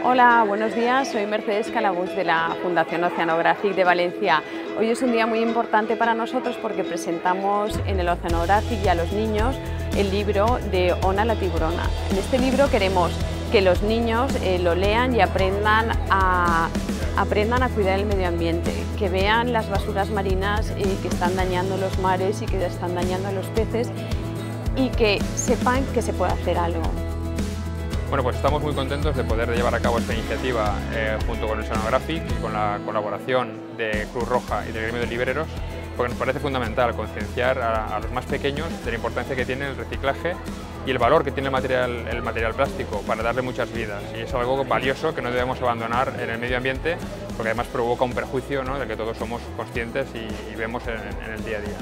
Hola, buenos días. Soy Mercedes Calabús de la Fundación Oceanographic de Valencia. Hoy es un día muy importante para nosotros porque presentamos en el Oceanographic y a los niños el libro de Ona la tiburona. En este libro queremos que los niños lo lean y aprendan a cuidar el medio ambiente, que vean las basuras marinas que están dañando los mares y que están dañando a los peces y que sepan que se puede hacer algo. Bueno, pues estamos muy contentos de poder llevar a cabo esta iniciativa junto con el Oceanographic y con la colaboración de Cruz Roja y del Gremio de Libreros, porque nos parece fundamental concienciar a los más pequeños de la importancia que tiene el reciclaje y el valor que tiene el material plástico para darle muchas vidas. Y es algo valioso que no debemos abandonar en el medio ambiente, porque además provoca un perjuicio, ¿no?, del que todos somos conscientes y vemos en el día a día.